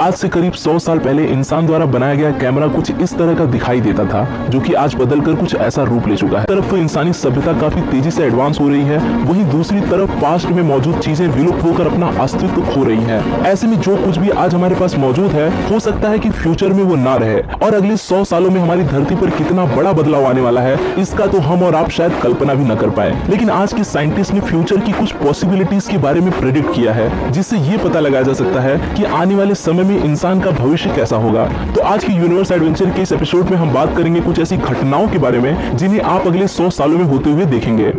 आज से करीब 100 साल पहले इंसान द्वारा बनाया गया कैमरा कुछ इस तरह का दिखाई देता था, जो कि आज बदलकर कुछ ऐसा रूप ले चुका है। तरफ तो इंसानी सभ्यता काफी तेजी से एडवांस हो रही है, वहीं दूसरी तरफ पास्ट में मौजूद चीजें विलुप्त होकर अपना अस्तित्व खो रही है। ऐसे में जो कुछ भी आज हमारे पास मौजूद है, हो सकता है कि फ्यूचर में वो ना रहे, और अगले 100 सालों में हमारी धरती पर कितना बड़ा बदलाव आने वाला है, इसका तो हम और आप शायद कल्पना भी न कर पाए। लेकिन आज के साइंटिस्ट ने फ्यूचर की कुछ पॉसिबिलिटीज के बारे में प्रेडिक्ट किया है, जिससे ये पता लगाया जा सकता है कि आने वाले समय में इंसान का भविष्य कैसा होगा। तो आज के यूनिवर्स एडवेंचर के इस एपिसोड में हम बात करेंगे कुछ ऐसी घटनाओं के बारे में जिन्हें आप अगले 100 सालों में होते हुए देखेंगे।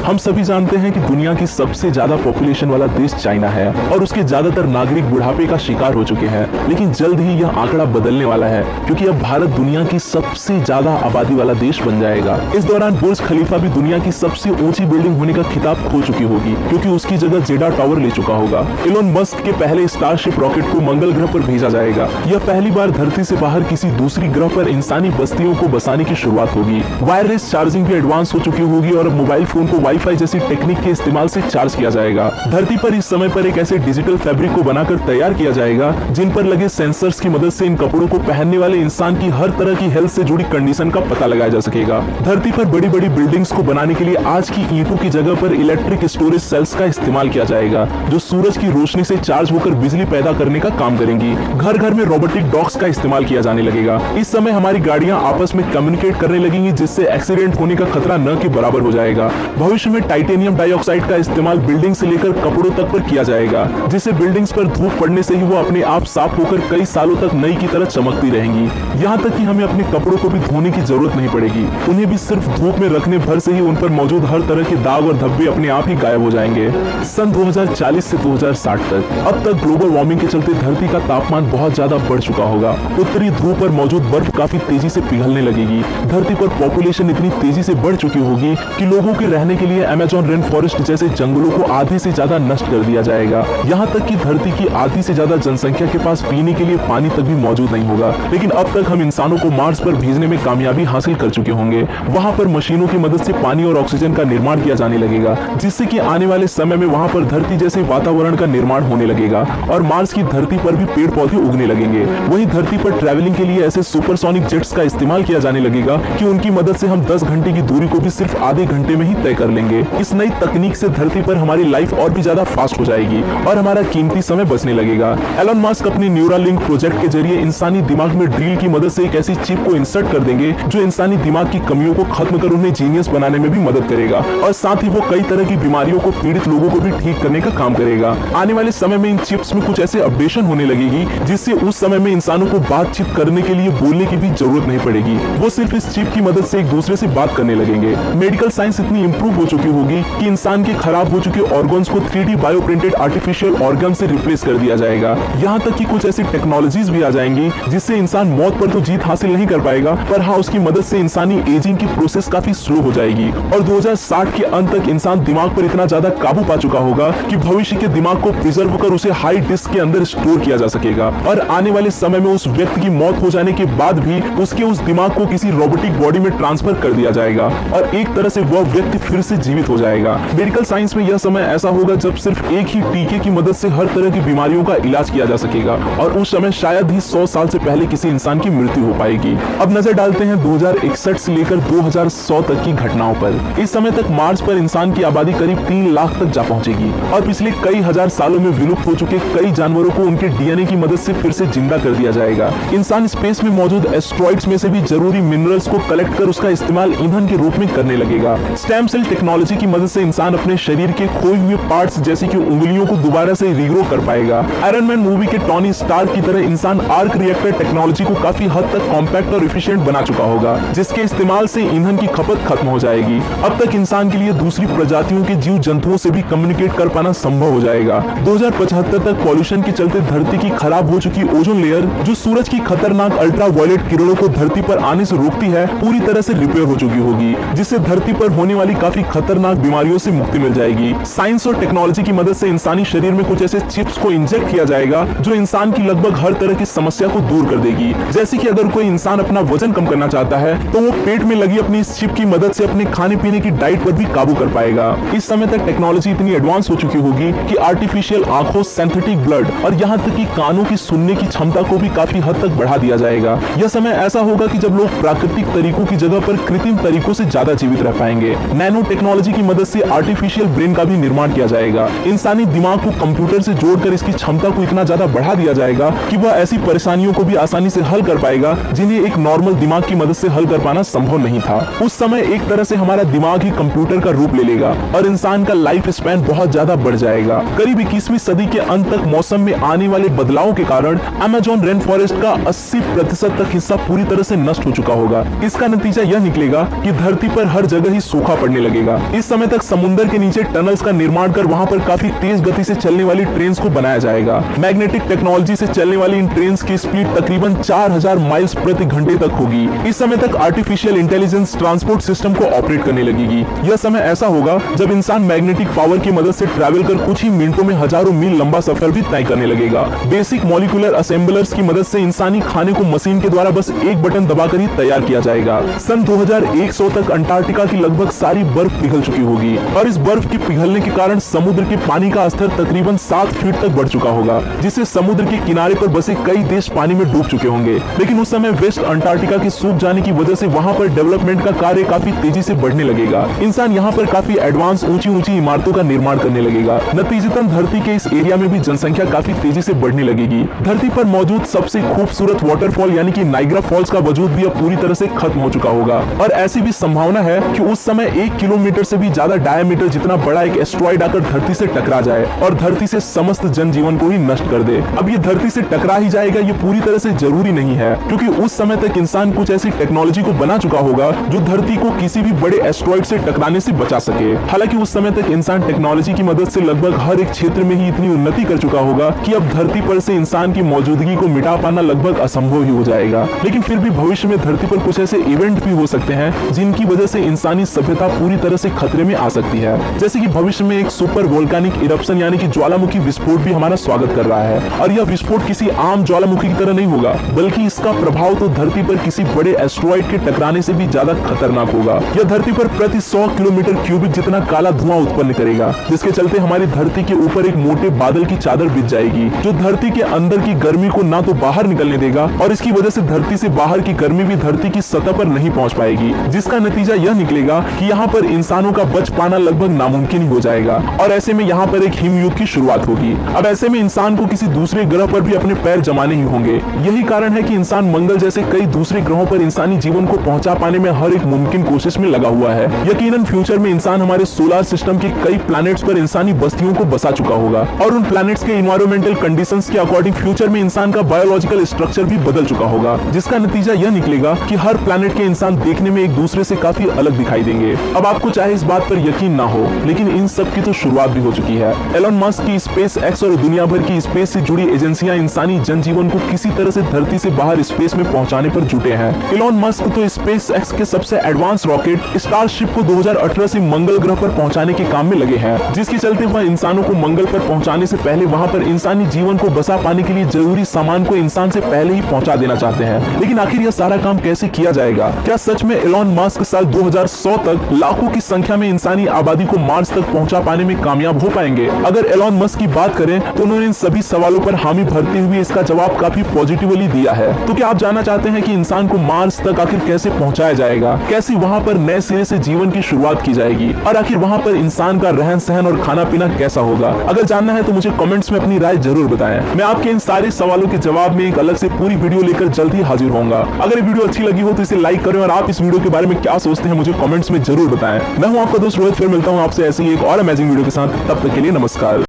हम सभी जानते हैं कि दुनिया की सबसे ज्यादा पॉपुलेशन वाला देश चाइना है और उसके ज्यादातर नागरिक बुढ़ापे का शिकार हो चुके हैं। लेकिन जल्द ही यह आंकड़ा बदलने वाला है, क्योंकि अब भारत दुनिया की सबसे ज्यादा आबादी वाला देश बन जाएगा। इस दौरान बुर्ज खलीफा भी दुनिया की सबसे ऊंची बिल्डिंग होने का खिताब खो चुकी होगी, क्योंकि उसकी जगह जेडा टावर ले चुका होगा। इलोन मस्क के पहले स्टारशिप रॉकेट को मंगल ग्रह पर भेजा जाएगा। यह पहली बार धरती से बाहर किसी दूसरी ग्रह पर इंसानी बस्तियों को बसाने की शुरुआत होगी। वायरलेस चार्जिंग भी एडवांस हो चुकी होगी और मोबाइल फोन को वाईफाई जैसी टेक्निक के इस्तेमाल से चार्ज किया जाएगा। धरती पर इस समय पर एक ऐसे डिजिटल फैब्रिक को बनाकर तैयार किया जाएगा जिन पर लगे सेंसर्स की मदद से इन कपड़ों को पहनने वाले इंसान की हर तरह की हेल्थ से जुड़ी कंडीशन का पता लगाया जा सकेगा। धरती पर बड़ी बड़ी बिल्डिंग्स को बनाने के लिए आज की ईंटों की जगह पर इलेक्ट्रिक स्टोरेज सेल्स का इस्तेमाल किया जाएगा, जो सूरज की रोशनी से चार्ज होकर बिजली पैदा करने का काम करेंगी। घर घर में रोबोटिक डॉग्स का इस्तेमाल किया जाने लगेगा। इस समय हमारी गाड़ियां आपस में कम्युनिकेट करने लगेंगी, जिससे एक्सीडेंट होने का खतरा न के बराबर हो जाएगा। भविष्य में टाइटेनियम डाइऑक्साइड का इस्तेमाल बिल्डिंग से लेकर कपड़ों तक पर किया जाएगा, जिससे बिल्डिंग्स पर धूप पड़ने से ही वो अपने आप साफ होकर कई सालों तक नई की तरह चमकती रहेंगी। यहाँ तक कि हमें अपने कपड़ों को भी धोने की जरूरत नहीं पड़ेगी, उन्हें भी सिर्फ धूप में रखने भर से ही उन पर मौजूद हर तरह के दाग और धब्बे अपने आप ही गायब हो जाएंगे। सन 2040 से 2060 तक अब तक ग्लोबल वार्मिंग के चलते धरती का तापमान बहुत ज्यादा बढ़ चुका होगा। उत्तरी ध्रुव पर मौजूद बर्फ काफी तेजी से पिघलने लगेगी। धरती पर पॉपुलेशन इतनी तेजी से बढ़ चुकी होगी कि लोगों के रहने के लिए अमेज़न रेन फॉरेस्ट जैसे जंगलों को आधे से ज्यादा नष्ट कर दिया जाएगा। यहाँ तक कि धरती की आधी से ज्यादा जनसंख्या के पास पीने के लिए पानी तक भी मौजूद नहीं होगा। लेकिन अब तक हम इंसानों को मार्स पर भेजने में कामयाबी हासिल कर चुके होंगे। वहाँ पर मशीनों की मदद से पानी और ऑक्सीजन का निर्माण किया जाने लगेगा, जिससे कि आने वाले समय में वहाँ पर धरती जैसे वातावरण का निर्माण होने लगेगा और मार्स की धरती पर भी पेड़ पौधे उगने लगेंगे। वहीं धरती पर ट्रैवलिंग के लिए ऐसे सुपरसोनिक जेट्स का इस्तेमाल किया जाने लगेगा कि उनकी मदद से हम 10 घंटे की दूरी को भी सिर्फ आधे घंटे में ही तय कर लेंगे। इस नई तकनीक से धरती पर हमारी लाइफ और भी ज्यादा फास्ट हो जाएगी और हमारा कीमती समय बचने लगेगा। एलन मस्क अपने न्यूरालिंक प्रोजेक्ट के जरिए इंसानी दिमाग में ड्रिल की मदद से एक ऐसी चिप को इंसर्ट कर देंगे जो इंसानी दिमाग की कमियों को खत्म कर उन्हें जीनियस बनाने में भी मदद करेगा, और साथ ही वो कई तरह की बीमारियों को पीड़ित लोगों को भी ठीक करने का काम करेगा। आने वाले समय में इन चिप्स में कुछ ऐसे अपडेशन होने लगेगी जिससे उस समय में इंसानों को बातचीत करने के लिए बोलने की भी जरूरत नहीं पड़ेगी। वो सिर्फ इस चिप की मदद से एक दूसरे से बात करने लगेंगे। मेडिकल साइंस इतनी इंप्रूव हो चुकी होगी कि इंसान के खराब हो चुके ऑर्गन्स को 3D bio printed artificial organ से रिप्लेस कर दिया जाएगा। यहाँ तक कि कुछ ऐसी टेक्नोलॉजीज भी आ जाएंगी जिससे इंसान मौत पर तो जीत हासिल नहीं कर पाएगा, पर हाँ उसकी मदद से इंसानी एजिंग की प्रोसेस काफी स्लो हो जाएगी। और 2060 के अंत तक इंसान दिमाग पर इतना ज्यादा काबू पा चुका होगा कि भविष्य के दिमाग को प्रिजर्व कर उसे हाई डिस्क के अंदर स्टोर किया जा सकेगा। और आने वाले समय में उस व्यक्ति की मौत हो जाने के बाद भी उसके उस दिमाग को किसी रोबोटिक बॉडी में ट्रांसफर कर दिया जाएगा और एक तरह से वह व्यक्ति फिर से जीवित हो जाएगा। मेडिकल साइंस में यह समय ऐसा होगा जब सिर्फ एक ही टीके की मदद से हर तरह की बीमारियों का इलाज किया जा सकेगा, और उस समय शायद ही 100 साल से पहले किसी इंसान की मृत्यु हो पाएगी। अब नजर डालते हैं 2061 से लेकर 2100 तक की घटनाओं पर। इस समय तक मार्स पर इंसान की आबादी करीब 3 लाख तक जा पहुंचेगी और पिछले कई हजार सालों में विलुप्त हो चुके कई जानवरों को उनके डीएनए की मदद से फिर से जिंदा कर दिया जाएगा। इंसान स्पेस में मौजूद एस्ट्रॉइड्स में से भी जरूरी मिनरल्स को कलेक्ट कर उसका इस्तेमाल ईंधन के रूप में करने लगेगा। स्टेम सेल टेक्नोलॉजी की मदद से इंसान अपने शरीर के खोए हुए पार्ट्स जैसे कि उंगलियों को दोबारा से रीग्रो कर पाएगा। आयरन मैन मूवी के टॉनी स्टार्क की तरह इंसान आर्क रिएक्टर टेक्नोलॉजी को काफी हद तक कॉम्पैक्ट और एफिशिएंट बना चुका होगा, जिसके इस्तेमाल से ईंधन की खपत खत्म हो जाएगी। अब तक इंसान के लिए दूसरी प्रजातियों के जीव जंतुओं से भी कम्युनिकेट कर पाना संभव हो जाएगा। 2075 तक पॉल्यूशन के चलते धरती की खराब हो चुकी ओजोन लेयर, जो सूरज की खतरनाक अल्ट्रावायलेट किरणों को धरती पर आने से रोकती है, पूरी तरह से रिपेयर हो चुकी होगी, जिससे धरती पर होने वाली काफी खतरनाक बीमारियों से मुक्ति मिल जाएगी। साइंस और टेक्नोलॉजी की मदद से इंसानी शरीर में कुछ ऐसे चिप्स को इंजेक्ट किया जाएगा जो इंसान की लगभग हर तरह की समस्या को दूर कर देगी। जैसे कि अगर कोई इंसान अपना वजन कम करना चाहता है तो वो पेट में लगी अपनी इस चिप की मदद से अपने खाने पीने की डाइट पर भी काबू कर पाएगा। इस समय तक टेक्नोलॉजी इतनी एडवांस हो चुकी होगी कि आर्टिफिशियल आंखों, सिंथेटिक ब्लड और यहाँ तक कि कानों की सुनने की क्षमता को भी काफी हद तक बढ़ा दिया जाएगा। यह समय ऐसा होगा कि जब लोग प्राकृतिक तरीकों की जगह पर कृत्रिम तरीकों से ज्यादा जीवित रह पाएंगे। नैनो टेक्नोलॉजी की मदद से आर्टिफिशियल ब्रेन का भी निर्माण किया जाएगा। इंसानी दिमाग को कंप्यूटर से जोड़कर इसकी क्षमता को इतना ज्यादा बढ़ा दिया जाएगा कि वह ऐसी परेशानियों को भी आसानी से हल कर पाएगा जिन्हें एक नॉर्मल दिमाग की मदद से हल कर पाना संभव नहीं था। उस समय एक तरह से हमारा दिमाग ही कंप्यूटर का रूप ले लेगा और इंसान का लाइफ स्पैन बहुत ज्यादा बढ़ जाएगा। करीब 21वीं सदी के अंत तक मौसम में आने वाले बदलावों के कारण अमेज़न रेन फॉरेस्ट का 80% तक हिस्सा पूरी तरह से नष्ट हो चुका होगा। इसका नतीजा यह निकलेगा कि धरती पर हर जगह ही सूखा पड़ने लगेगा। इस समय तक समुद्र के नीचे टनल्स का निर्माण कर वहां पर काफी तेज गति से चलने वाली ट्रेन को बनाया जाएगा। मैग्नेटिक टेक्नोलॉजी से चलने वाली इन ट्रेन की स्पीड तकरीबन 4000 माइल्स प्रति घंटे तक होगी। इस समय तक आर्टिफिशियल इंटेलिजेंस ट्रांसपोर्ट सिस्टम को ऑपरेट करने लगेगी। यह समय ऐसा होगा जब इंसान मैग्नेटिक पावर की मदद से ट्रैवल कर कुछ ही मिनटों में हजारों मील लंबा सफर भी तय करने लगेगा। बेसिक मॉलिक्यूलर असेंबलर्स की मदद से इंसानी खाने को मशीन के द्वारा बस एक बटन दबाकर ही तैयार किया जाएगा। सन 2100 तक अंटार्कटिका की लगभग सारी बर्फ पिघल चुकी होगी और इस बर्फ के पिघलने के कारण समुद्र के पानी का स्तर तकरीबन 7 फीट तक बढ़ चुका होगा, जिससे समुद्र के किनारे पर बसे कई देश पानी में डूब चुके होंगे। लेकिन उस समय वेस्ट अंटार्कटिका के सूख जाने की वजह से वहां पर डेवलपमेंट का कार्य काफी तेजी से बढ़ने लगेगा। इंसान यहाँ पर काफी एडवांस ऊंची इमारतों का निर्माण करने लगेगा। नतीजतन धरती के इस एरिया में भी जनसंख्या काफी तेजी से बढ़ने लगेगी। धरती पर मौजूद सबसे खूबसूरत वाटरफॉल यानी कि नाइग्रा फॉल्स का वजूद भी अब पूरी तरह से खत्म हो चुका होगा और ऐसी भी संभावना है कि उस समय 1 किलोमीटर से भी ज्यादा डायमीटर जितना बड़ा एक एस्ट्रॉइड आकर धरती से टकरा जाए और धरती से समस्त जनजीवन को ही नष्ट कर दे। अब ये धरती से टकरा ही जाएगा ये पूरी तरह से जरूरी नहीं है, क्योंकि उस समय तक इंसान कुछ ऐसी टेक्नोलॉजी को बना चुका होगा जो धरती को किसी भी बड़े एस्ट्रॉइड से टकराने से बचा सके। हालांकि उस समय तक इंसान टेक्नोलॉजी की मदद से लगभग हर एक क्षेत्र में ही इतनी उन्नति कर चुका होगा कि अब धरती पर से इंसान की मौजूदगी को मिटा पाना लगभग असंभव ही हो जाएगा। लेकिन फिर भी भविष्य में धरती पर कुछ ऐसे इवेंट भी हो सकते हैं जिनकी वजह से इंसानी सभ्यता पूरी तरह से खतरे में आ सकती है। जैसे कि भविष्य में एक सुपर वोल्केनिक इरप्शन यानी कि ज्वालामुखी विस्फोट भी हमारा स्वागत कर रहा है और यह विस्फोट किसी आम ज्वालामुखी की तरह नहीं होगा, बल्कि इसका प्रभाव तो धरती पर किसी बड़े एस्ट्रॉइड के टकराने से भी ज्यादा खतरनाक होगा। यह धरती पर प्रति 100 किलोमीटर क्यूबिक जितना काला धुआं उत्पन्न करेगा, जिसके चलते हमारी धरती के ऊपर एक मोटे बादल की चादर बिछ जाएगी जो धरती के अंदर की गर्मी को ना तो बाहर निकलने देगा और इसकी वजह से धरती से बाहर की गर्मी भी धरती की सतह पर नहीं पहुंच पाएगी, जिसका नतीजा यह निकलेगा कि यहाँ पर इंसानों का बच पाना लगभग नामुमकिन हो जाएगा और ऐसे में यहाँ पर एक हिमयुग की शुरुआत होगी। अब ऐसे में इंसान को किसी दूसरे ग्रह पर भी अपने पैर जमाने ही होंगे। यही कारण है कि इंसान मंगल जैसे कई दूसरे ग्रहों पर इंसानी जीवन को पहुंचा पाने में हर एक मुमकिन कोशिश में लगा हुआ है। यकीनन फ्यूचर में इंसान हमारे सोलर सिस्टम के कई प्लैनेट्स पर इंसानी बस्तियों को बसा चुका होगा और उन प्लैनेट्स के इन्वायरमेंटल कंडीशंस के अकॉर्डिंग फ्यूचर में इंसान का बायोलॉजिकल स्ट्रक्चर भी बदल चुका होगा, जिसका नतीजा यह निकलेगा कि हर प्लैनेट के इंसान देखने में एक दूसरे से काफी अलग दिखाई देंगे। अब आपको चाहे इस बात पर यकीन ना हो, लेकिन इन सब की तो शुरुआत भी हो चुकी है। एलन मस्क की स्पेस एक्स और दुनिया भर की स्पेस से जुड़ी एजेंसियां इंसानी जनजीवन को किसी तरह से धरती से बाहर स्पेस में पहुंचाने पर जुटे हैं। एलन मस्क तो स्पेस एक्स के सबसे एडवांस रॉकेट स्टारशिप को 2018 से मंगल ग्रह पर पहुंचाने के काम में लगे हैं, जिसके चलते वह इंसानों को मंगल पर पहुंचाने से पहले वहां पर इंसानी जीवन को बसा पाने के लिए जरूरी सामान को इंसान से पहले ही पहुंचा देना चाहते हैं। लेकिन आखिर यह सारा काम कैसे किया जाएगा? क्या सच में एलन मस्क साल 2100 तक लाखों की संख्या में इंसानी आबादी को मार्स तक पहुंचा पाने में कामयाब हो पाएंगे? अगर एलन मस्क की बात करें तो उन्होंने इन सभी सवालों पर हामी भरते हुए इसका जवाब काफी पॉजिटिवली दिया है। तो क्या आप जानना चाहते हैं कि इंसान को मार्स तक आखिर कैसे पहुंचाया जाएगा, कैसे वहां पर नए सिरे से जीवन की शुरुआत की जाएगी और आखिर वहां पर इंसान का रहन सहन और खाना पीना कैसा होगा? अगर जानना है तो मुझे कमेंट्स में अपनी राय जरूर बताएं। मैं आपके इन सारे सवालों के जवाब में एक अलग से पूरी वीडियो लेकर जल्द ही हाजिर होऊंगा। अगर ये वीडियो अच्छी लगी हो तो इसे लाइक करें और आप इस वीडियो के बारे में क्या सोचते हैं मुझे कमेंट्स में जरूर बताएं। मैं हूं आपका दोस्त रोहित, फिर मिलता हूं आपसे ऐसे ही एक और अमेजिंग वीडियो के साथ। तब तक के लिए नमस्कार।